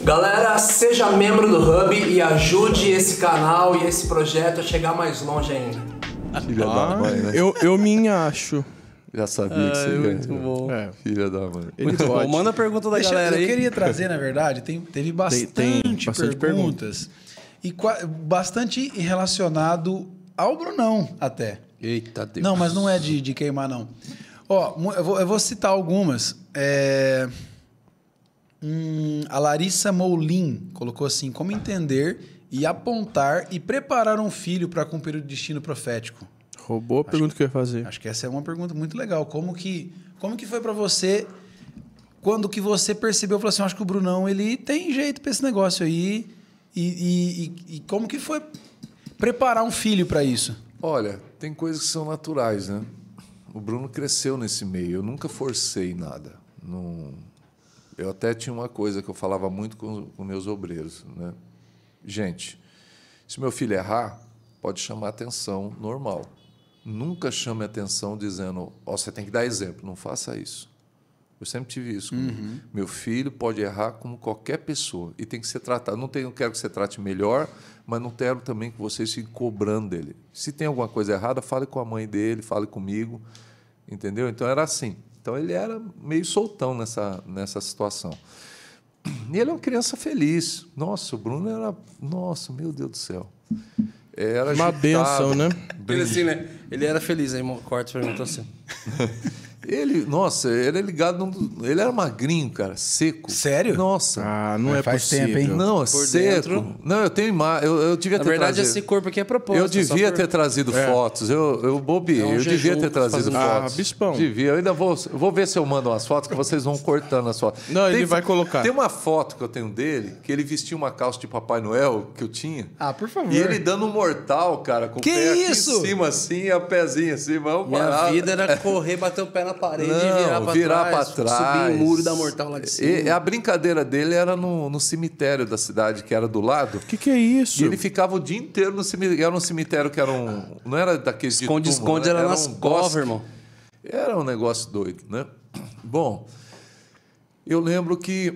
Galera, seja membro do Hub e ajude esse canal e esse projeto a chegar mais longe ainda. Filha da mãe, né? Eu me acho. Já sabia que você ia. Muito bom. Filha da mãe. Muito bom. Manda a pergunta da galera aí. Eu queria trazer, na verdade, teve bastante perguntas. E bastante relacionado ao Brunão, até. Eita Deus. Não, mas não é de queimar, não. Ó, eu vou citar algumas. A Larissa Moulin colocou assim: como entender e apontar e preparar um filho para cumprir o destino profético? Roubou a pergunta que eu ia fazer. Acho que essa é uma pergunta muito legal. Como que foi para você quando que você percebeu, falou assim, acho que o Brunão ele tem jeito para esse negócio aí e como que foi preparar um filho para isso? Olha, tem coisas que são naturais, né? O Bruno cresceu nesse meio. Eu nunca forcei nada. Não... Eu até tinha uma coisa que eu falava muito com meus obreiros, né? Gente, se meu filho errar, pode chamar atenção normal. Nunca chame atenção dizendo, você tem que dar exemplo. Não faça isso. Eu sempre tive isso comigo. Meu filho pode errar como qualquer pessoa e tem que ser tratado. Não quero que você trate melhor, mas não quero também que vocês fiquem cobrando dele. Se tem alguma coisa errada, fale com a mãe dele, fale comigo, entendeu? Então era assim. Então ele era meio soltão nessa situação. E ele é uma criança feliz. Nossa, o Bruno era... Nossa, meu Deus do céu. Era uma bênção, né? Ele, assim, né? Ele era feliz, aí Cortes perguntou assim. Ele é ligado... Ele era magrinho, cara, seco. Sério? Nossa. Ah, não é faz possível. tempo, hein? Não, é Por seco. dentro. Não, eu tenho imagem. Eu devia ter Na verdade, trazido. esse corpo aqui é propósito. Eu devia ter trazido fotos. Eu bobeei. É um eu devia jejum ter que trazido faz um- fotos. bispão. Devia. Eu ainda vou ver se eu mando umas fotos que vocês vão cortando as fotos. Não, ele vai colocar. Tem uma foto que eu tenho dele que ele vestia uma calça de Papai Noel que eu tinha. Ah, por favor. E ele dando um mortal, cara, com o Que pé isso? aqui em cima, assim, e o pezinho assim, mão Minha parada. vida era correr, bater o pé na parede Não, e virar pra trás. Subir em muro da mortal lá de cima. E a brincadeira dele era no cemitério da cidade, que era do lado. O que é isso? E ele ficava o dia inteiro no cemitério. Era um cemitério que era um... Não era daqueles de túmulo, Esconde-esconde né? era nas um covas, bosque. irmão. Era um negócio doido, né? Bom, eu lembro que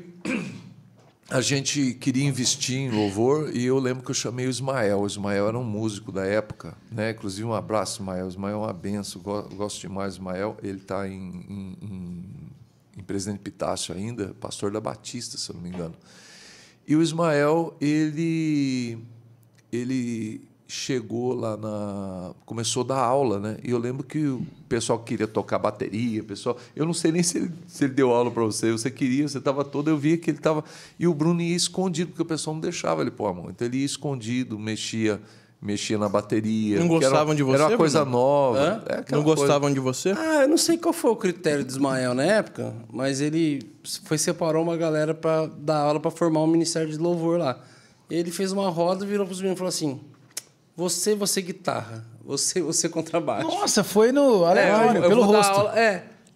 a gente queria investir em louvor e eu lembro que eu chamei o Ismael. O Ismael era um músico da época, né? Inclusive, um abraço, Ismael. O Ismael é uma benção. Gosto demais do Ismael. Ele está em Presidente Pitácio ainda, pastor da Batista, se eu não me engano. E o Ismael, ele chegou lá começou a dar aula, né? E eu lembro que o pessoal queria tocar bateria, eu não sei nem se ele deu aula para você estava todo, eu via que ele estava... E o Bruno ia escondido, porque o pessoal não deixava ele pôr a mão. Então ele ia escondido, mexia na bateria. Não gostavam de você, Era uma coisa Bruno? nova. Não gostavam de você? Ah, eu não sei qual foi o critério do Ismael na época, mas ele separou uma galera para dar aula para formar um ministério de louvor lá. Ele fez uma roda, virou para os meninos e falou assim: você guitarra, você contrabaixo. Nossa, foi no aleatório, eu pelo vou dar rosto. aula,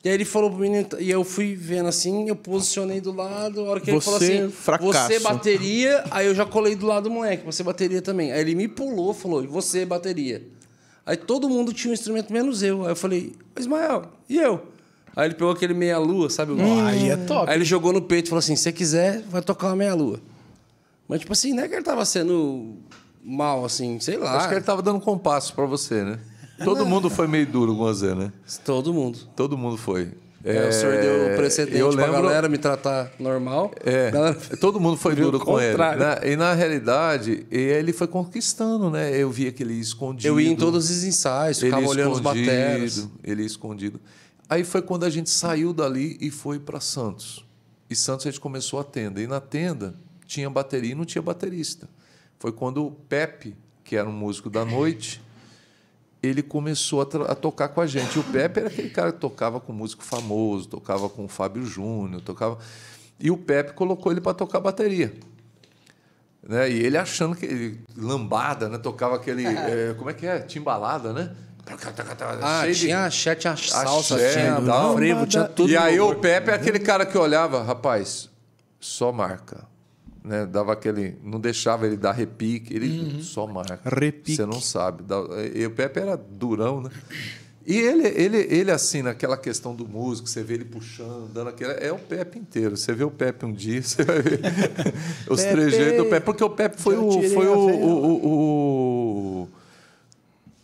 E aí ele falou pro menino, e eu fui vendo assim, eu posicionei do lado, a hora que ele falou Você, assim, fracasso. você bateria, aí eu já colei do lado do moleque, você bateria também. Aí ele me pulou, falou, e você bateria. Aí todo mundo tinha um instrumento, menos eu. Aí eu falei, Ismael, e eu? Aí ele pegou aquele meia-lua, sabe? Aí é top. Aí ele jogou no peito e falou assim, se você quiser, vai tocar uma meia-lua. Mas tipo assim, não é que ele tava sendo mal, assim, sei lá. Acho que ele estava dando compasso para você, né? Todo mundo foi meio duro com você, né? Todo mundo. Todo mundo foi. O senhor deu precedente pra galera me tratar normal. Galera... Todo mundo foi Viu duro o com ele. contrário. Né? E, na realidade, ele foi conquistando, né? Eu via que ele ia escondido. Eu ia em todos os ensaios, ficava olhando os bateras. Ele ia escondido. Aí foi quando a gente saiu dali e foi para Santos. E Santos a gente começou a tenda. E na tenda tinha bateria e não tinha baterista. Foi quando o Pepe, que era um músico da noite... ele começou a tocar com a gente. E o Pepe era aquele cara que tocava com músico famoso, tocava com o Fábio Júnior, tocava... E o Pepe colocou ele para tocar bateria. Né? E ele achando que... lambada, né? Tocava aquele... como é que é? Timbalada, né? Tinha axé, tinha salsa, tinha tal. frevo, tinha tudo. E aí o Pepe é aquele cara que olhava, rapaz, só marca. Né? Dava aquele, não deixava ele dar repique, ele só marca. Repique. Você não sabe. E o Pepe era durão, né? E ele, assim, naquela questão do músico, você vê ele puxando, dando aquele... É o Pepe inteiro. Você vê o Pepe um dia, você vai ver os trejeitos do Pepe. Porque o Pepe foi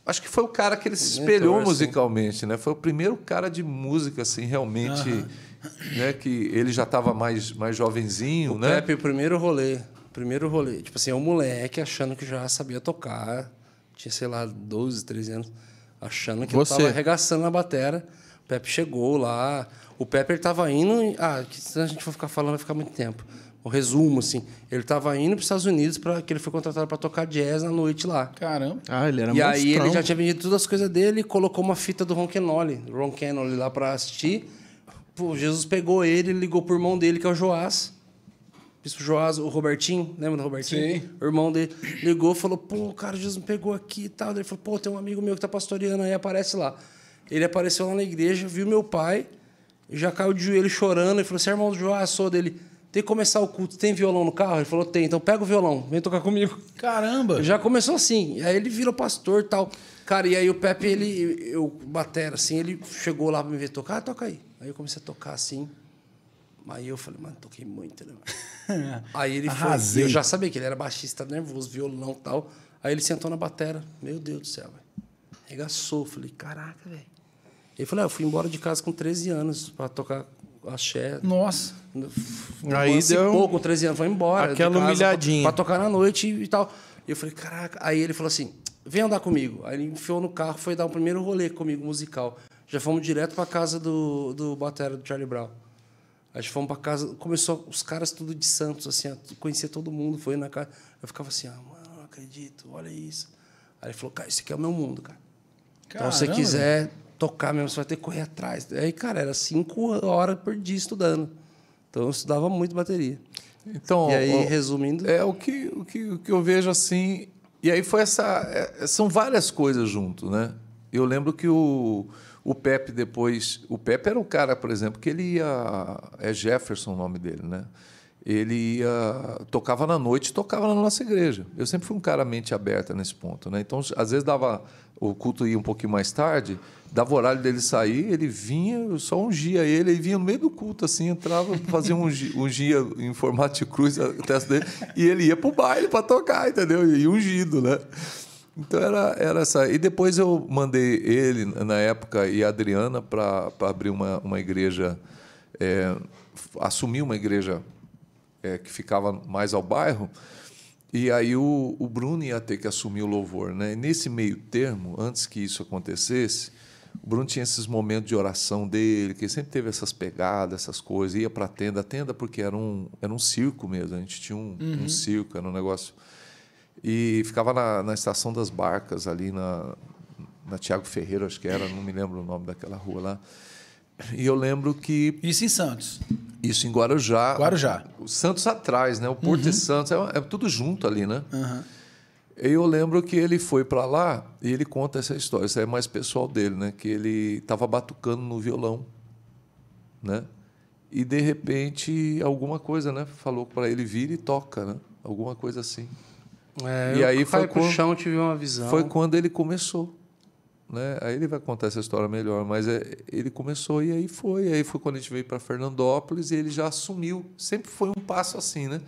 acho que foi o cara que ele se espelhou musicalmente, né? Foi o primeiro cara de música, assim, realmente... Né? Que ele já estava mais jovenzinho, né? Pepe, o primeiro rolê. Tipo assim, é um moleque achando que já sabia tocar. Tinha, sei lá, 12, 13 anos. Achando que eu tava arregaçando na batera. O Pepe chegou lá. O Pepe, ele tava indo... se a gente for ficar falando, vai ficar muito tempo. O resumo, assim. Ele tava indo para os Estados Unidos, que ele foi contratado para tocar jazz na noite lá. Caramba. Ele era E aí ele já tinha vendido todas as coisas dele e colocou uma fita do Ron Kenoly lá para assistir. Pô, Jesus pegou ele e ligou pro irmão dele, que é o Joás. Bispo Joás, o Robertinho, lembra do Robertinho? Sim. O irmão dele ligou e falou, pô, cara, Jesus me pegou aqui e tal. Ele falou, pô, tem um amigo meu que tá pastoreando aí, aparece lá. Ele apareceu lá na igreja, viu meu pai, já caiu de joelho chorando. Ele falou, você é irmão do Joás? Sou dele. Tem que começar o culto. Tem violão no carro? Ele falou, tem. Então pega o violão, vem tocar comigo. Caramba! Já começou assim. Aí ele virou pastor e tal. Cara, e aí o Pepe, eu batera assim, ele chegou lá pra me ver tocar, toca aí. Aí eu comecei a tocar assim. Aí eu falei, mano, toquei muito, né? Aí ele foi. Eu já sabia que ele era baixista, nervoso, violão e tal. Aí ele sentou na batera. Meu Deus do céu, velho. Regaçou. Falei, caraca, velho. Ele falou, eu fui embora de casa com 13 anos pra tocar axé. Nossa. Aí deu pouco, com 13 anos, foi embora. Aquela humilhadinha. Pra tocar na noite e tal. E eu falei, caraca. Aí ele falou assim, vem andar comigo. Aí ele enfiou no carro, foi dar um primeiro rolê comigo, musical. Já fomos direto pra casa do batera, do Charlie Brown. Aí fomos pra casa, começou os caras tudo de Santos, assim, conhecia todo mundo, foi na casa. Eu ficava assim, mano, não acredito, olha isso. Aí ele falou, cara, esse aqui é o meu mundo, cara. Então, se você quiser tocar mesmo, você vai ter que correr atrás. Aí, cara, era 5 horas por dia estudando. Então, eu estudava muito bateria. Então, e aí, resumindo... É o que eu vejo assim... E aí foi são várias coisas junto, né? Eu lembro que o Pepe depois... O Pepe era o cara, por exemplo, que ele ia... É Jefferson o nome dele, né? Ele tocava na noite, tocava na nossa igreja. Eu sempre fui um cara mente aberta nesse ponto, né? Então, às vezes o culto ia um pouquinho mais tarde, dava o horário dele sair, ele vinha, eu só ungia ele vinha no meio do culto, assim, entrava, fazia ungia em formato de cruz a testa dele, e ele ia pro baile para tocar, entendeu? E ungido, né? Então era essa. E depois eu mandei ele, na época, e a Adriana para abrir uma igreja, assumir uma igreja que ficava mais ao bairro, e aí o Bruno ia ter que assumir o louvor, né? E nesse meio termo, antes que isso acontecesse, o Bruno tinha esses momentos de oração dele, que ele sempre teve essas pegadas, essas coisas, ia para a tenda porque era um circo mesmo, a gente tinha um circo, era um negócio... E ficava na Estação das Barcas, ali na Tiago Ferreira, acho que era, não me lembro o nome daquela rua lá. E eu lembro que... Isso em Santos? Isso em Guarujá. Guarujá. O Santos atrás, né? O Porto de Santos, é tudo junto ali, né? E eu lembro que ele foi para lá e ele conta essa história, isso aí é mais pessoal dele, né? Que ele estava batucando no violão, né? E, de repente, alguma coisa, né? Falou para ele vir e toca, né? Alguma coisa assim. E aí foi pro chão, tive uma visão. Foi quando ele começou, né? Aí ele vai contar essa história melhor, mas ele começou e aí foi. Aí foi quando a gente veio para Fernandópolis e ele já assumiu. Sempre foi um passo assim, né?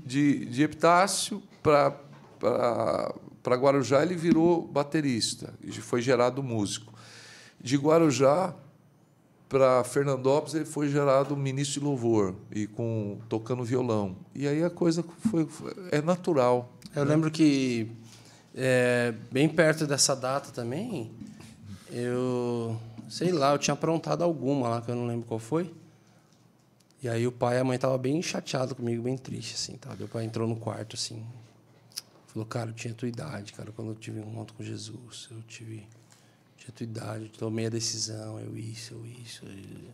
De Epitácio para Guarujá ele virou baterista e foi gerado músico. De Guarujá para Fernandópolis ele foi gerado ministro de louvor e tocando violão. E aí a coisa é natural. Eu lembro que, bem perto dessa data também, eu tinha aprontado alguma lá, que eu não lembro qual foi. E aí o pai e a mãe estavam bem chateados comigo, bem triste, assim. Tá? O pai entrou no quarto, assim, falou, cara, eu tinha tua idade, cara, quando eu tive um encontro com Jesus, tinha tua idade, eu tomei a decisão, eu isso.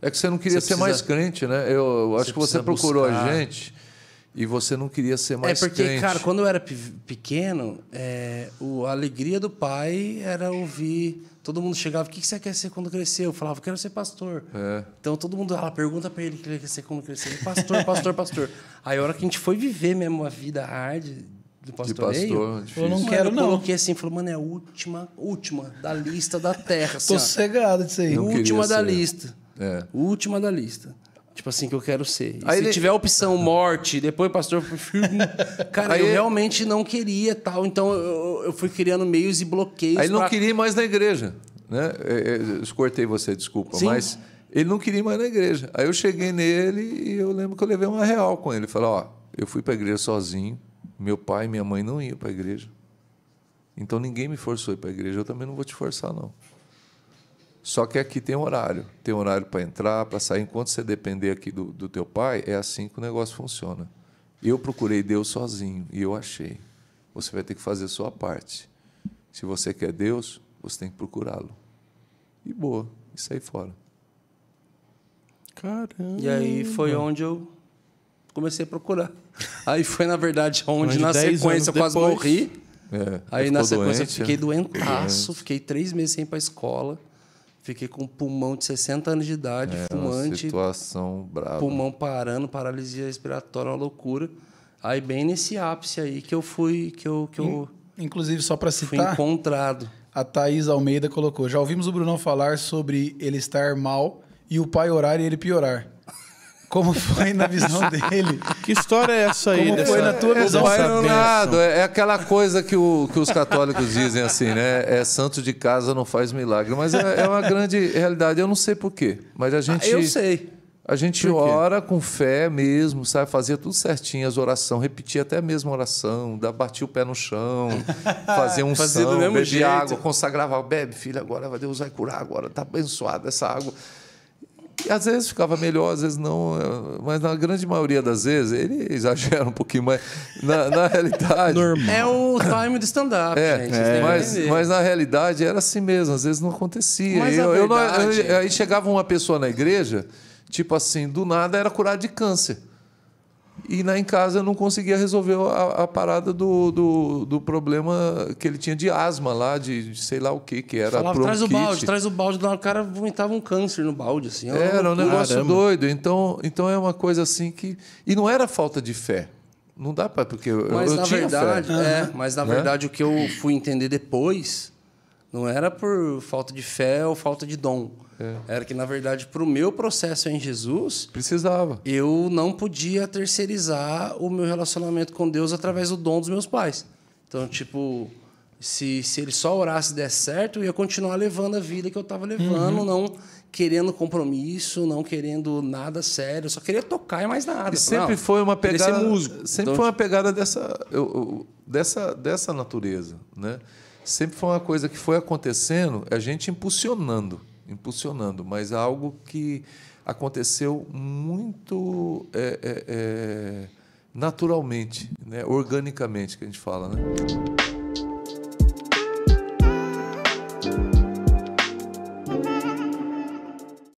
É que você não queria ser mais crente, né? Eu acho que você procurou a gente... E você não queria ser mais crente. Porque, cara, quando eu era pequeno, a alegria do pai era ouvir... Todo mundo chegava, o que você quer ser quando crescer? Eu falava, quero ser pastor. Então, todo mundo pergunta para ele o que ele quer ser quando crescer. Pastor. Aí, a hora que a gente foi viver mesmo a vida hard, do pastoreio. pastor, difícil. Eu não Mano, quero, eu não. coloquei assim, falou, mano, é a última da lista da terra. Assim, Tô ó. sossegado disso aí. Não queria Última da ser. lista. É. Última da lista. Tipo assim, que eu quero ser. E Aí se ele- tiver opção morte, depois pastor... Cara, Aí eu ele- realmente não queria tal. Então eu fui criando meios e bloqueios. Aí ele não pra- queria ir mais na igreja, né? Eu cortei você, desculpa, Sim. mas ele não queria ir mais na igreja. Aí eu cheguei nele e eu lembro que eu levei uma real com ele. Falei, ó, eu fui para a igreja sozinho, meu pai e minha mãe não iam para a igreja. Então ninguém me forçou a ir para a igreja, eu também não vou te forçar, não. Só que aqui tem horário para entrar, para sair. Enquanto você depender aqui do teu pai, é assim que o negócio funciona. Eu procurei Deus sozinho e eu achei. Você vai ter que fazer a sua parte. Se você quer Deus, você tem que procurá-lo. E boa, e sair fora. Caramba. E aí foi onde eu comecei a procurar. Aí foi, na verdade, onde Onde na 10 sequência eu anos quase depois- morri. Aí na ficou sequência eu doente, fiquei né? doentaço, fiquei 3 meses sem ir pra escola. Fiquei com um pulmão de 60 anos de idade, É uma fumante, situação brava. pulmão parando, paralisia respiratória, uma loucura. Aí bem nesse ápice aí que eu fui, que eu Inclusive, só para fui citar, encontrado. a Thaís Almeida colocou: já ouvimos o Brunão falar sobre ele estar mal e o pai orar e ele piorar. Como foi na visão dele? Que história é essa aí? Como foi na tua visão? Pai dessa não bênção? nada, é aquela coisa que os católicos dizem assim, né? É santo de casa não faz milagre. Mas é uma grande realidade. Eu não sei por quê, mas a gente... Eu sei. A gente Por quê? ora com fé mesmo, sabe? Fazia tudo certinho, as orações, repetia até a mesma oração, batia o pé no chão, fazia um Fazia do são, mesmo bebia jeito. água, consagrava, bebe, filho, agora Deus vai curar, agora está abençoada essa água. E às vezes ficava melhor, às vezes não, mas na grande maioria das vezes, ele exagera um pouquinho, mas na realidade... Normal. É o time do stand-up, gente. Vocês têm que entender. mas na realidade era assim mesmo, às vezes não acontecia. Mas a verdade- Aí chegava uma pessoa na igreja, tipo assim, do nada era curado de câncer. E lá em casa eu não conseguia resolver a parada do problema que ele tinha de asma lá, de sei lá o que era. Falava, traz o bronquite. balde. O cara vomitava um câncer no balde, assim. Era um negócio Caramba. doido. Então é uma coisa assim que... E não era falta de fé. Não dá para... Porque Mas eu na tinha verdade, fé. mas na Né? verdade o que eu fui entender depois não era por falta de fé ou falta de dom. Era que, na verdade, para o meu processo em Jesus, Precisava. eu não podia terceirizar o meu relacionamento com Deus através do dom dos meus pais. Então, tipo, se ele só orasse e desse certo, eu ia continuar levando a vida que eu estava levando, não querendo compromisso, não querendo nada sério. Eu só queria tocar e mais nada. E sempre Não, foi uma queria pegada. ser músico. Sempre Então, foi uma pegada dessa natureza, né? Sempre foi uma coisa que foi acontecendo, a gente impulsionando, mas algo que aconteceu muito naturalmente, né? Organicamente, que a gente fala, né?